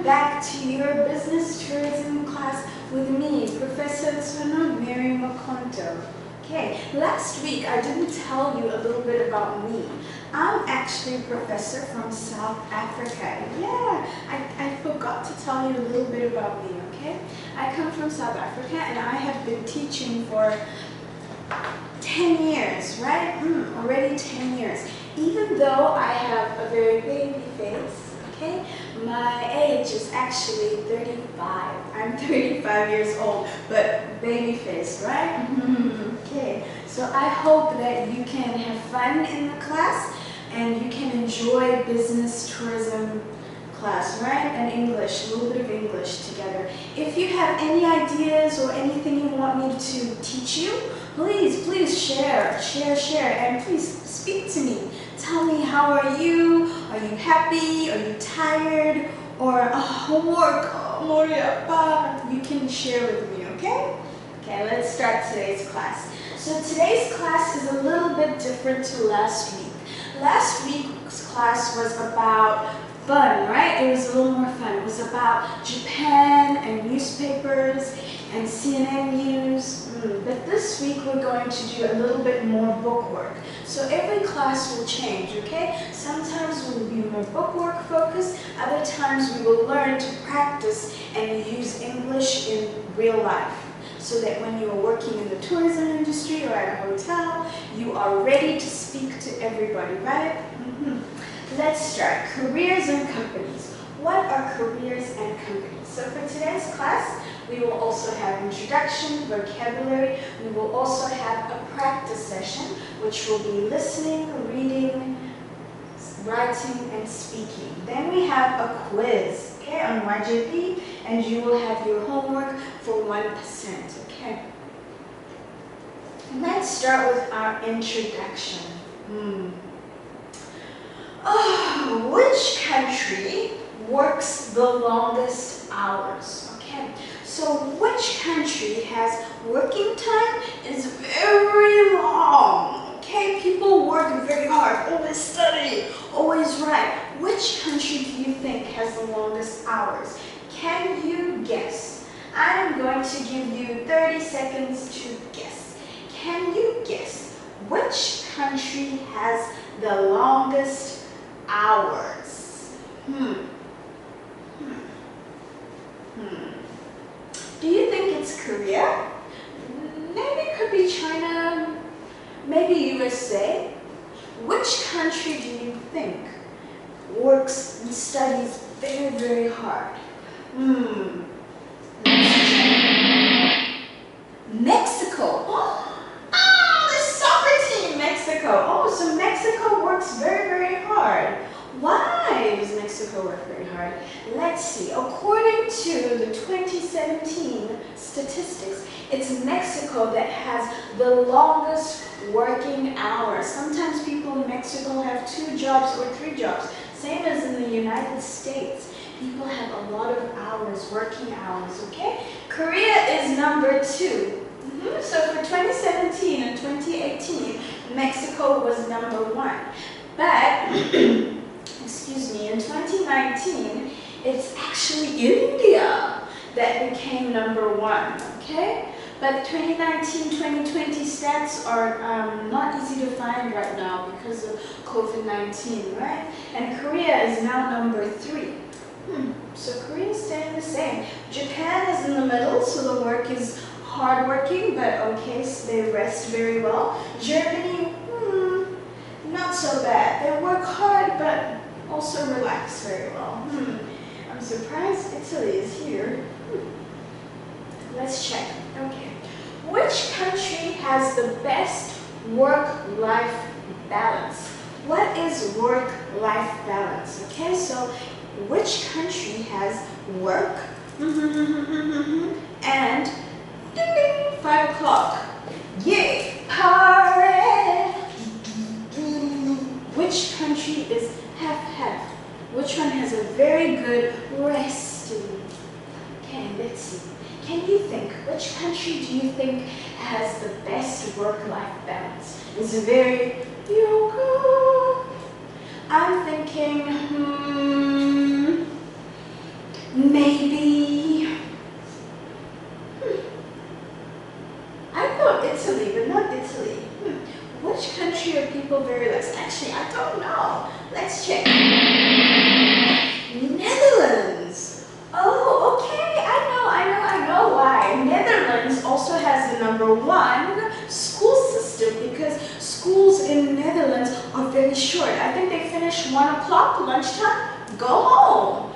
back to your business tourism class with me, Professor Mary Mkhonto. Okay, last week I didn't tell you a little bit about me. I'm actually a professor from South Africa. Yeah, I forgot to tell you a little bit about me, okay? I come from South Africa and I have been teaching for 10 years, right? Already 10 years. Even though I have a very baby face, okay? My age is actually 35. I'm 35 years old, but baby face, right? Okay, so I hope that you can have fun in the class and you can enjoy business tourism class, right? And English, a little bit of English together. If you have any ideas or anything you want me to teach you, please share, and please speak to me. Tell me, how are you? Are you happy? Are you tired? Or homework? You can share with me, okay? Okay, let's start today's class. So today's class is a little bit different to last week. Last week's class was about fun, right? It was a little more fun. It was about Japan and newspapers and CNN news. But this week we're going to do a little bit more book work. So every class will change, okay? Sometimes we will be more book work focused. Other times we will learn to practice and use English in real life, so that when you are working in the tourism industry or at a hotel, you are ready to speak to everybody, right? Let's start. Careers and companies. What are careers and companies? So for today's class, we will also have introduction, vocabulary. We will also have a practice session, which will be listening, reading, writing, and speaking. Then we have a quiz, okay, on YJP, and you will have your homework for 1%, okay? Let's start with our introduction. Which country works the longest hours? Okay, so which country has working time is very long? Okay, people work very hard, always study, always write. Which country do you think has the longest hours? Can you guess? I'm going to give you 30 seconds to guess. Can you guess which country has the longest hours? Do you think it's Korea? Maybe it could be China, maybe USA. Which country do you think works and studies very, very hard? Mexico. The soccer team, Mexico. Oh, so Mexico works very, very hard. Why does Mexico work very hard? Let's see. According to the 2017 statistics, it's Mexico that has the longest working hours. Sometimes people in Mexico have 2 jobs or 3 jobs. Same as in the United States. People have a lot of hours, working hours, okay? Korea is number 2. So for 2017 and 2018, Mexico was number 1. But, excuse me, in 2019, it's actually India that became number 1, okay? But 2019-2020 stats are not easy to find right now because of COVID-19, right? And Korea is now number 3. So Korea is staying the same. Japan is in the middle, so the work is hardworking, but okay, so they rest very well. Germany, not so bad. They work hard, but also relax very well. I'm surprised Italy is here. Let's check. Okay. Which country has the best work-life balance? What is work-life balance? Okay, so which country has work and 5 o'clock? Yay! Party! Which country is half-half? Which one has a very good resting? Okay, let's see. Can you think, which country do you think has the best work-life balance? Is it very yoga? I'm thinking, maybe, I thought Italy, but not Italy. Which country are people very lax? Actually, I don't know. Let's check. Netherlands. Oh, okay. I know why. Netherlands also has the #1 school system because schools in Netherlands are very short. I think they finish 1 o'clock lunchtime. Go home.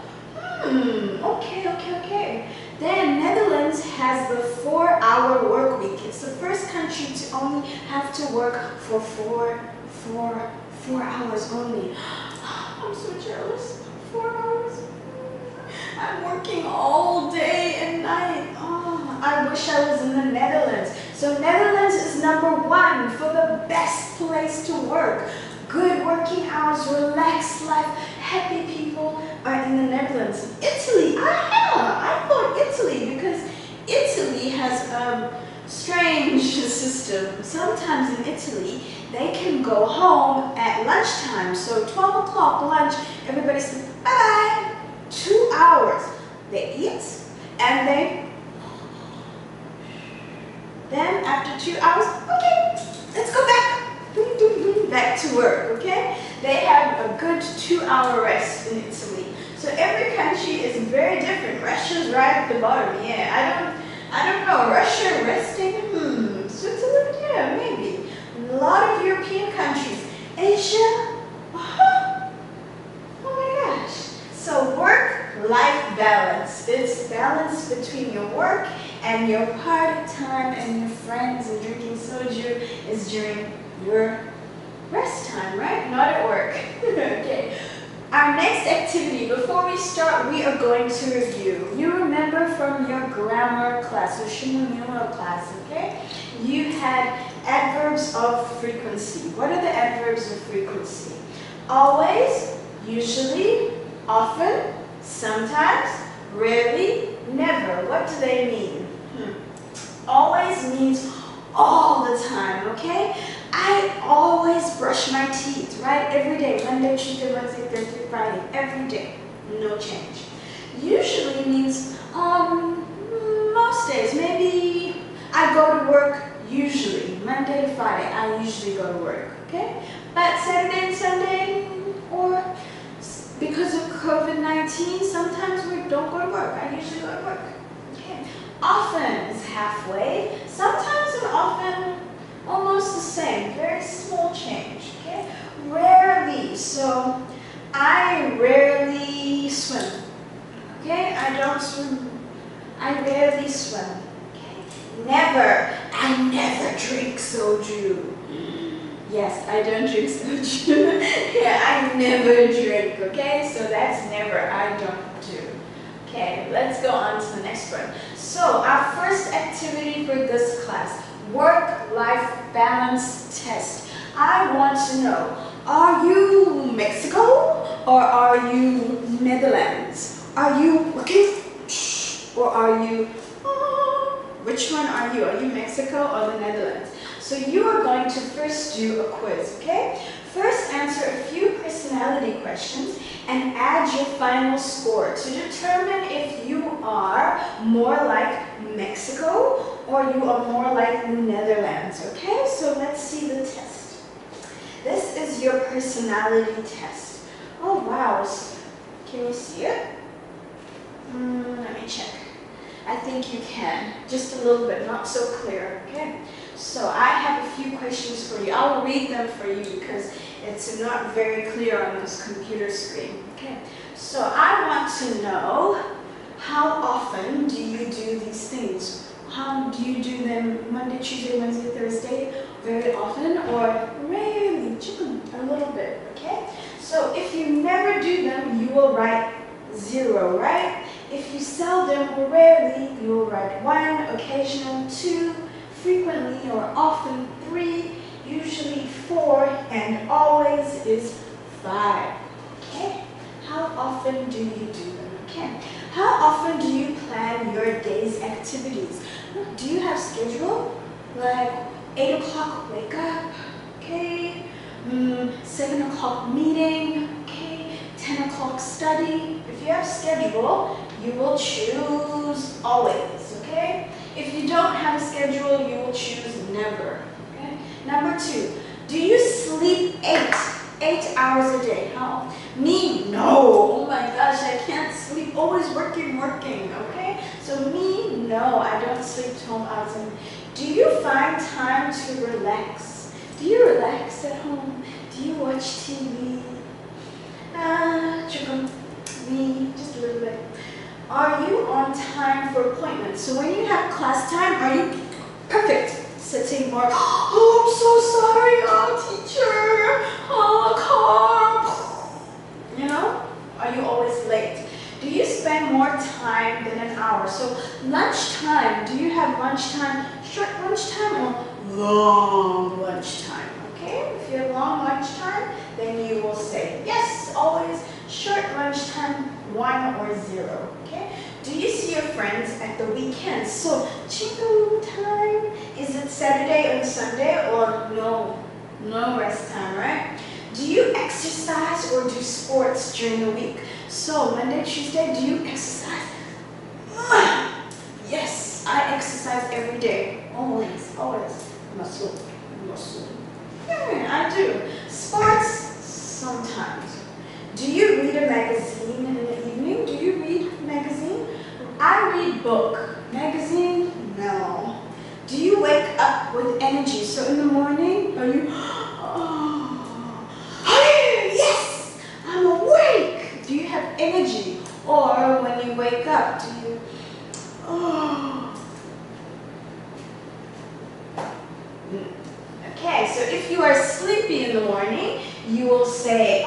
Okay. Then Netherlands has the 4-hour work week. It's the first country to only have to work for four hours only. I'm so jealous. 4 hours. I'm working all day and night. Oh, I wish I was in the Netherlands. So Netherlands is #1 for the best place to work. Good working hours, relaxed life, happy people are in the Netherlands. Italy, I thought Italy because Italy has a strange system. Sometimes in Italy, they can go home at lunchtime. So 12 o'clock lunch, everybody says, bye-bye. 2 hours. They eat and then after 2 hours, okay, let's go back to work, okay? They have a good 2-hour rest in Italy. So every country is very different. Russia's right at the bottom. Yeah, I don't know. Russia resting? Switzerland? Yeah, maybe. A lot of European countries. Asia? Oh my gosh. So work-life balance. It's balance between your work and your party time and your friends and drinking soju is during your rest time, right? Not at work. Okay. Our next activity, before we start, we are going to review. You remember from your grammar class, your Shimonyo class, okay? You had adverbs of frequency. What are the adverbs of frequency? Always, usually, often, sometimes, rarely, never. What do they mean? Always means all the time, okay? I always brush my teeth, right? Every day, Monday, Tuesday, Wednesday, Thursday, Friday, every day, no change. Usually means most days. Maybe I go to work usually, Monday to Friday, I usually go to work, okay? But Saturday and Sunday, or because of COVID-19, sometimes we don't go to work. I usually go to work, okay? Often is halfway, sometimes and often almost the same, very small change, okay? Rarely, so I rarely swim, okay? I don't swim, I rarely swim, okay? Never, I never drink soju. Yes, I don't drink soju. Yeah, I never drink, okay? So that's never, I don't do. Okay, let's go on to the next one. So our first activity for this class, work-life balance test. I want to know, are you Mexico or are you Netherlands? Are you working or are you, which one are you? Are you Mexico or the Netherlands? So you are going to first do a quiz, okay? First answer a few personality questions and add your final score to determine if you are more like Mexico or you are more like the Netherlands, okay? So let's see the test. This is your personality test. Oh wow, can you see it? Let me check. I think you can, just a little bit, not so clear, okay? So I have a few questions for you. I'll read them for you because it's not very clear on this computer screen, okay? So I want to know, how often do you do these things? How do you do them Monday, Tuesday, Wednesday, Thursday? Very often or rarely? A little bit, okay? So if you never do them, you will write 0, right? If you seldom or rarely, you will write 1, occasional 2, frequently or often 3, usually 4, and always is 5. Okay? How often do you do them? Okay. How often do you plan your day's activities? Do you have schedule? Like 8 o'clock wake up, okay? 7 o'clock meeting, okay? 10 o'clock study. If you have schedule, You will choose always, okay? If you don't have a schedule, you will choose never, okay? Number 2, do you sleep 8 hours a day? How? Me, no. Oh my gosh, I can't sleep. Always working, okay? So me, no, I don't sleep 12 hours a day. Do you find time to relax? Do you relax at home? Do you watch TV? Me, just a little bit. Are you on time for appointments? So when you have class time, are you perfect? Sitting or, oh, I'm so sorry, oh, teacher, oh, car. You know? Are you always late? Do you spend more time than an hour? So lunchtime, do you have lunchtime, short lunchtime or long lunchtime? Okay, if you have long lunchtime, then you will say yes, always short lunchtime, 1 or 0. Okay, do you see your friends at the weekends? So chingo time, is it Saturday and Sunday or no? No rest time, right? Do you exercise or do sports during the week? So Monday, Tuesday, do you exercise? Yes, I exercise every day. Always. Muscle. Yeah, I do. Sports, sometimes. Do you read a magazine in the evening? Do you read magazine? I read book. Magazine? No. Do you wake up with energy? So in the morning, are you, oh, yes, I'm awake. Do you have energy? Or when you wake up, do you, oh. Okay, so if you are sleepy in the morning, you will say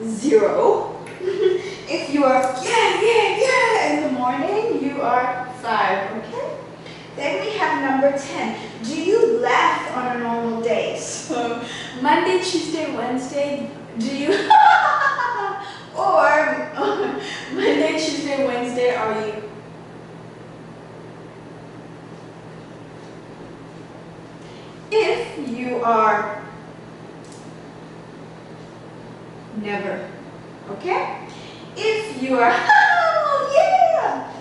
0. If you are yeah in the morning, you are 5, okay? Then we have number 10. Do you laugh on a normal day? So Monday, Tuesday, Wednesday, do you or Monday, Tuesday, Wednesday, are you? If you are never, okay? If you are yeah,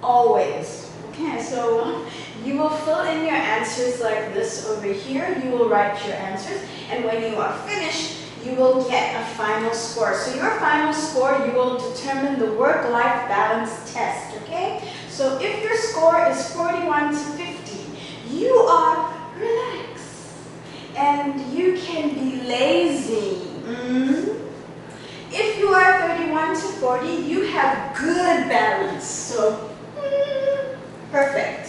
always. Okay, so you will fill in your answers like this over here. You will write your answers, and when you are finished, you will get a final score. So your final score, you will determine the work-life balance test, okay? So if your score is 41 to 50, you are relaxed, and you can be lazy. If you are 31 to 40, you have good balance. So perfect.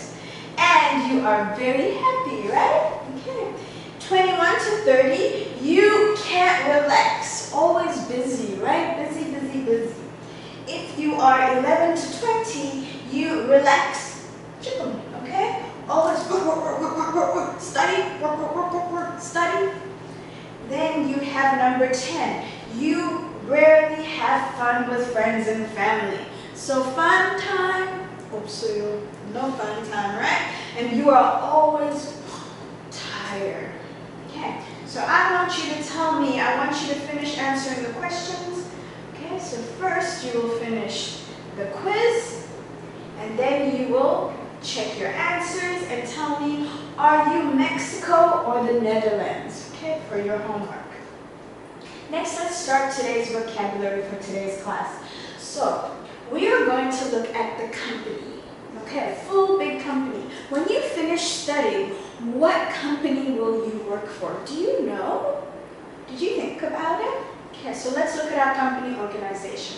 And you are very happy, right? Okay. 21 to 30, you can't relax. Always busy, right? Busy. If you are 11 to 20, you relax. Okay? Always study. Then you have number 10. You rarely have fun with friends and family. So fun time, so no fun time, right? And you are always tired. Okay, so I want you to tell me, I want you to finish answering the questions. Okay, so first you will finish the quiz, and then you will check your answers and tell me, are you Mexico or the Netherlands? Okay, for your homework. Next, let's start today's vocabulary for today's class. So, we are going to look at the company. Okay, a full big company. When you finish studying, what company will you work for? Do you know? Did you think about it? Okay, so let's look at our company organization.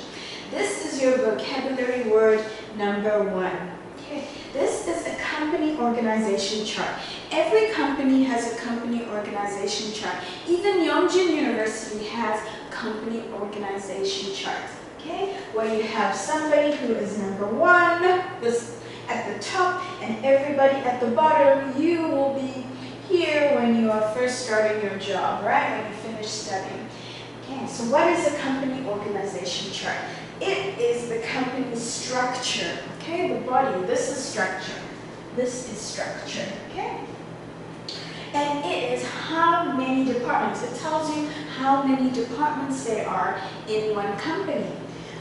This is your vocabulary word number 1. Okay, this is a company organization chart. Every company has a company organization chart. Even Yongjin University has company organization chart. Okay, where you have somebody who is number 1, this at the top, and everybody at the bottom. You will be here when you are first starting your job, right? When you finish studying. Okay, so what is a company organization chart? It is the company's structure. Okay, the body. This is structure. This is structure. Okay. And it is how many departments. It tells you how many departments there are in one company.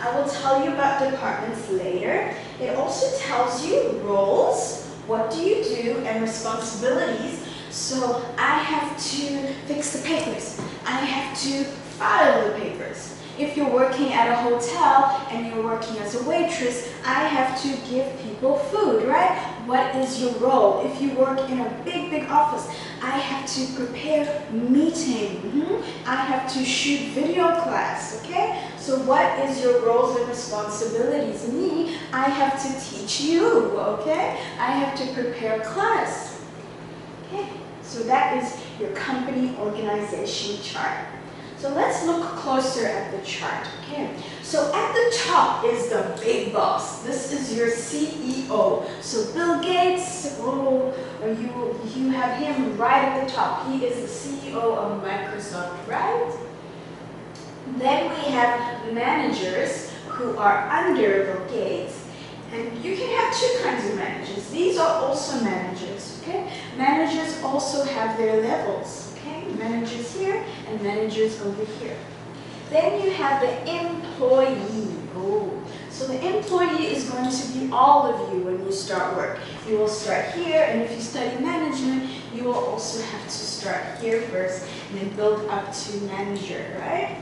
I will tell you about departments later. It also tells you roles, what do you do, and responsibilities. So I have to fix the papers. I have to file the papers. If you're working at a hotel and you're working as a waitress, I have to give people food, right? What is your role? If you work in a big office, I have to prepare meeting. I have to shoot video class, okay? So what is your roles and responsibilities? Me, I have to teach you, okay? I have to prepare class, okay? So that is your company organization chart. So let's look closer at the chart, okay? So at the top is the big boss. This is your CEO. So Bill Gates, you have him right at the top. He is the CEO of Microsoft, right? Then we have managers who are under Bill Gates. And you can have two kinds of managers. These are also managers, okay? Managers also have their levels. Managers here and managers over here. Then you have the employee. So the employee is going to be all of you when you start work. You will start here, and if you study management, you will also have to start here first and then build up to manager, right?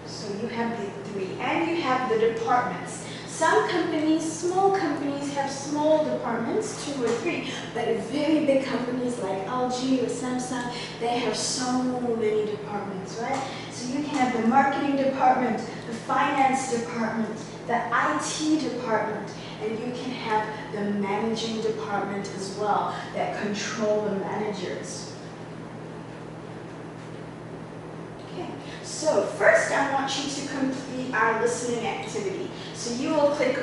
So you have the three, and you have the departments. Some companies, small companies, have small departments, 2 or 3, but very big companies like LG or Samsung, they have so many departments, right? So you can have the marketing department, the finance department, the IT department, and you can have the managing department as well that control the managers. Okay, so first I want you to complete our listening activity. So you will click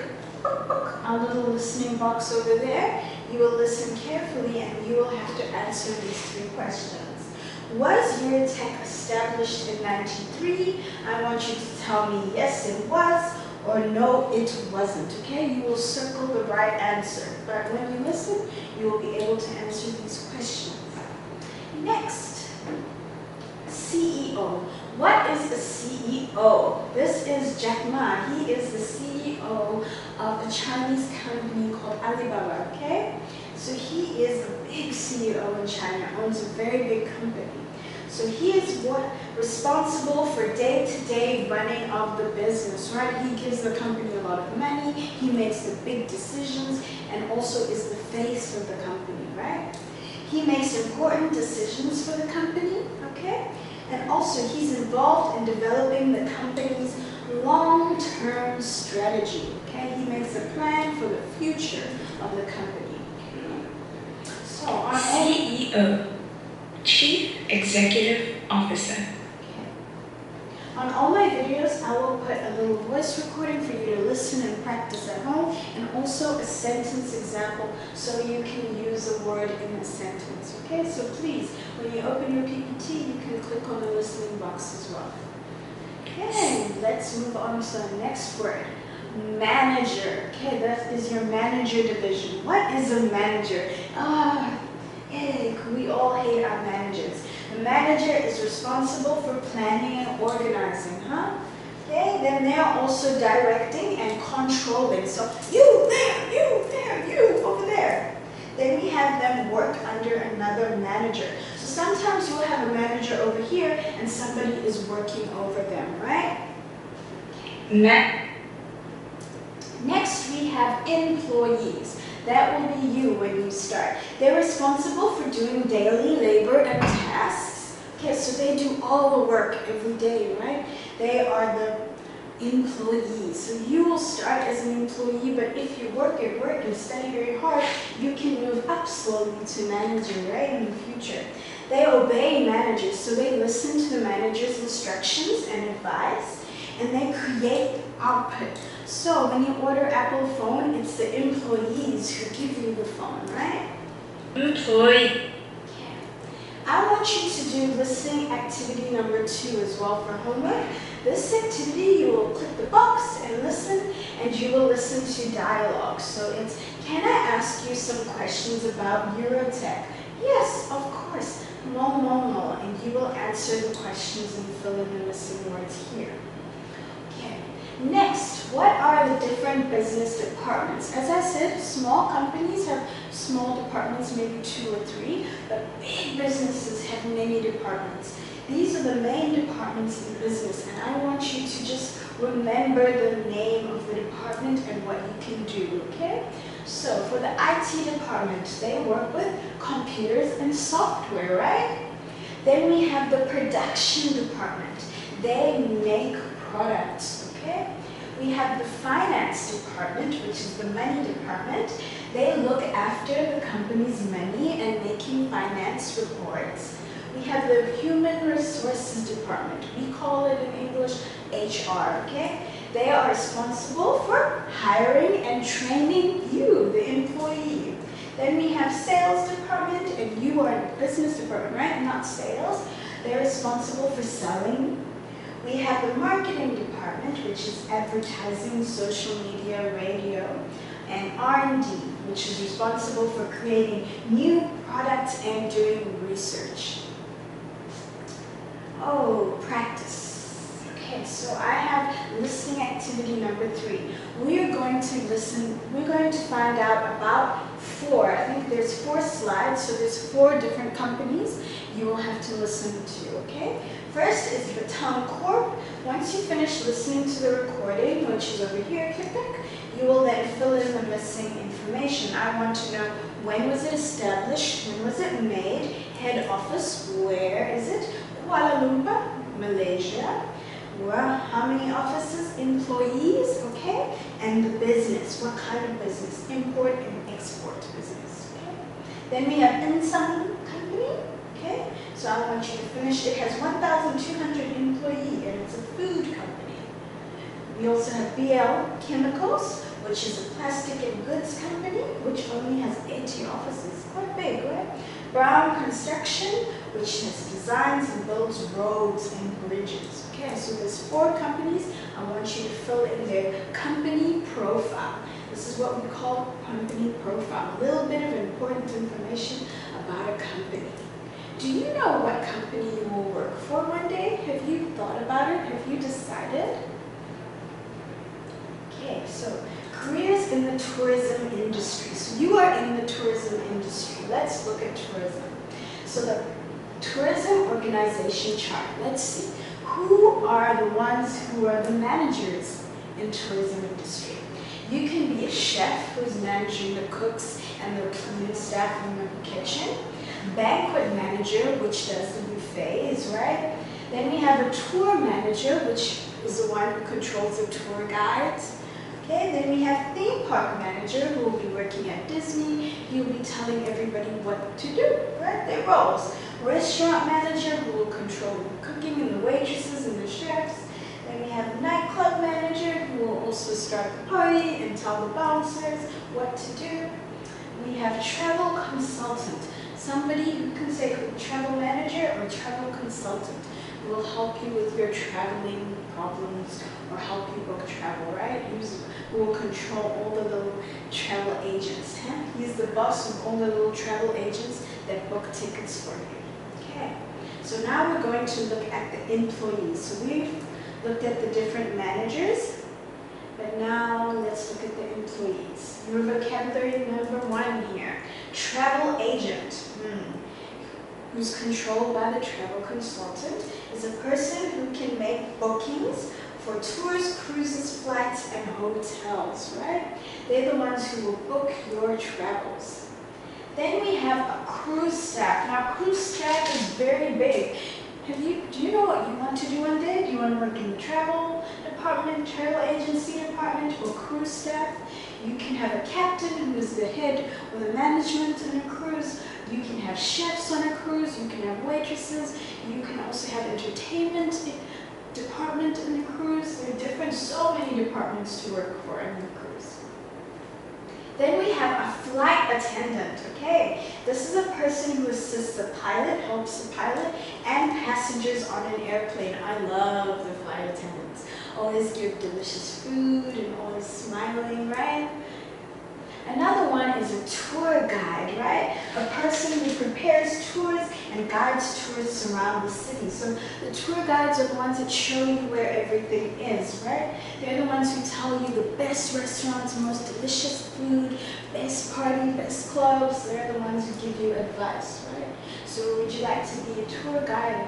our little listening box over there. You will listen carefully and you will have to answer these 3 questions. Was Eurotech established in 1993? I want you to tell me yes it was or no it wasn't, okay? You will circle the right answer, but when you listen, you will be able to answer these questions. Next, CEO. What is a CEO? This is Jack Ma. He is the CEO of a Chinese company called Alibaba, okay? So he is a big CEO in China, owns a very big company. So he is responsible for day-to-day running of the business, right? He gives the company a lot of money, he makes the big decisions, and also is the face of the company, right? He makes important decisions for the company, okay? And also, he's involved in developing the company's long-term strategy, okay? He makes a plan for the future of the company. So, our CEO, Chief Executive Officer. Okay. On all my videos, I will put a little voice recording for you to listen and practice at home, and also a sentence example so you can use a word in a sentence, okay? So please, when you open your PPT, you can click on the listening box as well. Okay, let's move on to the next word. Manager. Okay, that is your manager division. What is a manager? We all hate our managers. The manager is responsible for planning and organizing, huh? Okay, then they are also directing and controlling. So, you there, you over there. Then we have them work under another manager. So sometimes you'll have a manager over here and somebody is working over them, right? Next we have employees. That will be you when you start. They're responsible for doing daily labor and tasks. Okay, so they do all the work every day, right? They are the employees. So you will start as an employee, but if you work and study very hard, you can move up slowly to manager, right, in the future. They obey managers, so they listen to the manager's instructions and advice, and they create output. So when you order Apple phone, it's the employees who give you the phone, right? Employee. I want you to do listening activity number 2 as well for homework. This activity, you will click the box and listen, and you will listen to dialogue. So it's, can I ask you some questions about Eurotech? Yes, of course. No. And you will answer the questions and fill in the missing words here. Okay. Next, what are the different business departments? As I said, small companies have small departments, maybe 2 or 3, but big businesses have many departments. These are the main departments in business, and I want you to just remember the name of the department and what you can do, okay? So for the IT department, they work with computers and software, right? Then we have the production department. They make products, okay? We have the finance department, which is the money department. They look after the company's money and making finance reports. We have the human resources department. We call it in English HR, okay? They are responsible for hiring and training you, the employee. Then we have sales department, and you are in business department, right? Not sales. They're responsible for selling. We have the marketing department, which is advertising, social media, radio, and R&D, which is responsible for creating new products and doing research. Oh, practice. Okay, so I have listening activity number 3. We are going to listen, we're going to find out about 4. I think there's 4 slides, so there's 4 different companies you will have to listen to, okay? First is the Tongue Corp. Once you finish listening to the recording, which is over here, you will then fill in the missing information. I want to know, when was it established? When was it made? Head office, where is it? Kuala Lumpur, Malaysia. Well, how many offices? Employees, okay? And the business, what kind of business? Import and export business, okay? Then we have Insang Company, okay? So I want you to finish. It has 1,200 employees, and it's a food company. We also have BL Chemicals, which is a plastic and goods company, which only has 80 offices. Quite big, right? Brown Construction, which has designs and builds roads and bridges. Okay, so there's 4 companies. I want you to fill in their company profile. This is what we call company profile. A little bit of important information about a company. Do you know what company you will work for one day? Have you thought about it? Have you decided? Okay, so careers in the tourism industry. So you are in the tourism industry. Let's look at tourism. So the tourism organization chart. Let's see. Who are the ones who are the managers in tourism industry? You can be a chef who's managing the cooks and the cleaning staff in the kitchen. Banquet manager, which does the buffets, right? Then we have a tour manager, which is the one who controls the tour guides. Okay, then we have theme park manager, who will be working at Disney. He will be telling everybody what to do, right? Their roles. Restaurant manager, who will control the cooking and the waitresses and the chefs. Then we have nightclub manager, who will also start the party and tell the bouncers what to do. We have travel consultant, somebody who can say travel manager or travel consultant, who will help you with your traveling problems or help you book travel, right? Who will control all the little travel agents. Huh? He's the boss of all the little travel agents that book tickets for you. Okay, so now we're going to look at the employees. So we've looked at the different managers, but now let's look at the employees. Your vocabulary number 1 here. Travel agent, who's controlled by the travel consultant, is a person who can make bookings for tours, cruises, flights, and hotels, right? They're the ones who will book your travels. Then we have a cruise staff. Now, cruise staff is very big. Do you know what you want to do one day? Do you want to work in the travel department, travel agency department, or cruise staff? You can have a captain who is the head or the management in a cruise. You can have chefs on a cruise. You can have waitresses. You can also have entertainment department in a cruise. There are so many departments to work for in the cruise. Then we have a flight attendant, okay? This is a person who assists the pilot, helps the pilot, and passengers on an airplane. I love the flight attendants. Always give delicious food and always smiling, right? Another one is a tour guide, right? A person who prepares tours and guides tourists around the city. So the tour guides are the ones that show you where everything is, right? They're the ones who tell you the best restaurants, most delicious food, best party, best clubs. They're the ones who give you advice, right? So would you like to be a tour guide?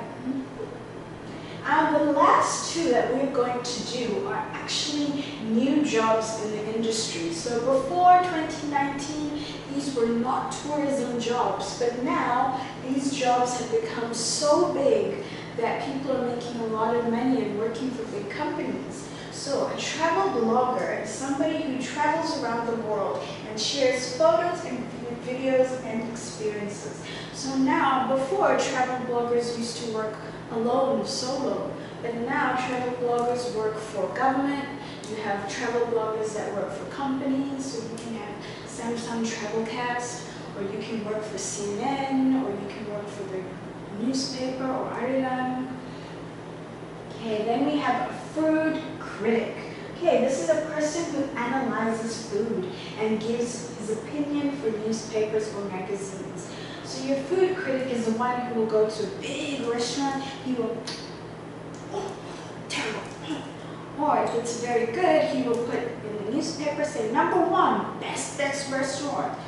The last two that we're going to do are actually new jobs in the industry. So before 2019, these were not tourism jobs, but now these jobs have become so big that people are making a lot of money and working for big companies. So a travel blogger is somebody who travels around the world and shares photos and videos and experiences. So now, before, travel bloggers used to work alone, solo, but now travel bloggers work for government. You have travel bloggers that work for companies, so you can have Samsung Travelcast, or you can work for CNN, or you can work for the newspaper or Ireland. Okay, then we have a food critic. Okay, this is a person who analyzes food and gives his opinion for newspapers or magazines. So your food critic is the one who will go to a big restaurant, he will, oh, terrible. Or if it's very good, he will put in the newspaper, say, #1, best restaurant.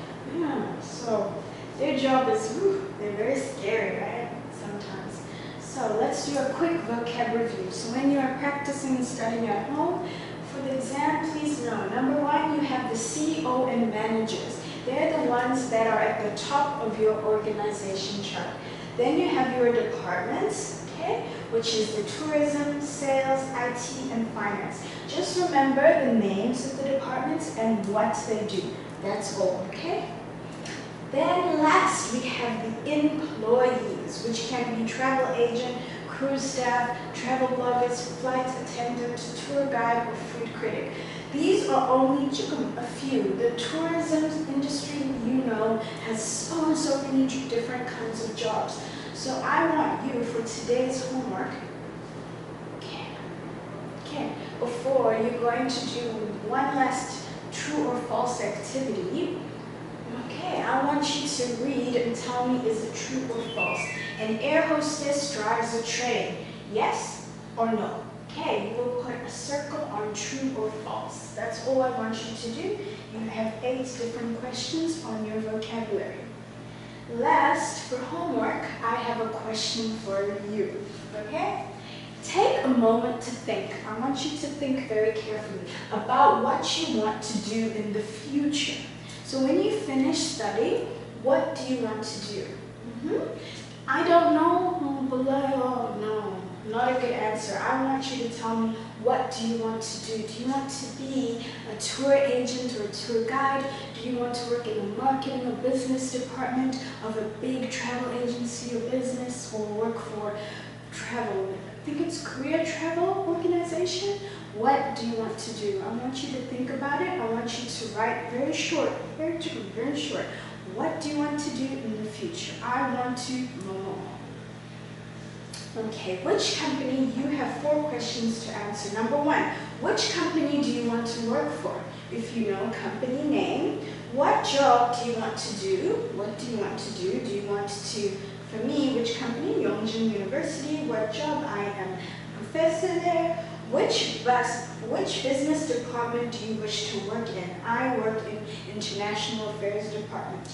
So their job is, they're very scary, right? Sometimes. So let's do a quick vocab review. So when you are practicing and studying at home, for the exam, please know, #1, you have the CEO and managers. They're the ones that are at the top of your organization chart. Then you have your departments, okay, which is the tourism, sales, IT, and finance. Just remember the names of the departments and what they do. That's all, okay? Then last, we have the employees, which can be travel agent, cruise staff, travel bloggers, flight attendant, tour guide, or food critic. These are only a few. The tourism industry, you know, has so many different kinds of jobs. So I want you, for today's homework, before you're going to do one last true or false activity, I want you to read and tell me, is it true or false? An air hostess drives a train. Yes or no? Okay, you will put a circle on true or false. That's all I want you to do. You have 8 different questions on your vocabulary. Last, for homework, I have a question for you, okay? Take a moment to think. I want you to think very carefully about what you want to do in the future. So when you finish studying, what do you want to do? I don't know, no, not a good answer. I want you to tell me, what do you want to do? Do you want to be a tour agent or a tour guide? Do you want to work in the marketing or business department of a big travel agency or business, or work for travel, I think it's career travel organization? What do you want to do? I want you to think about it. I want you to write very short, very short. What do you want to do in the future? I want to know. Okay, which company? You have 4 questions to answer. #1, which company do you want to work for? If you know company name, what job do you want to do? What do you want to do? Do you want to, for me, which company? Yongjin University. What job? I am a professor there. Which business department do you wish to work in? I work in International Affairs Department.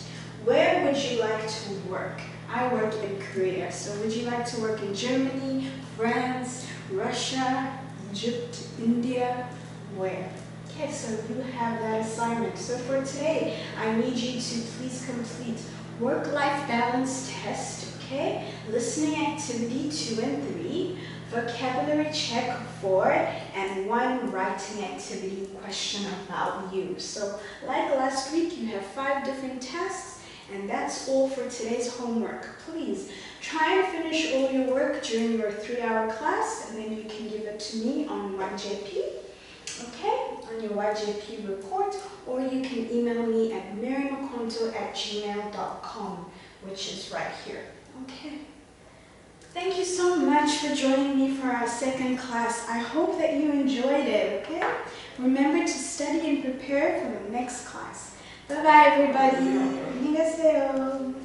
Where would you like to work? I work in Korea. So would you like to work in Germany, France, Russia, Egypt, India? Where? Okay, so you have that assignment. So for today, I need you to please complete work-life balance test, okay? Listening activity 2 and 3. Vocabulary check 4, and 1 writing activity question about you. So like last week, you have 5 different tasks, and that's all for today's homework. Please try and finish all your work during your 3-hour class, and then you can give it to me on YJP, okay, on your YJP report, or you can email me at marymkhonto@gmail.com, which is right here, okay? Thank you so much for joining me for our 2nd class. I hope that you enjoyed it, okay? Remember to study and prepare for the next class. Bye bye everybody. 안녕히 가세요.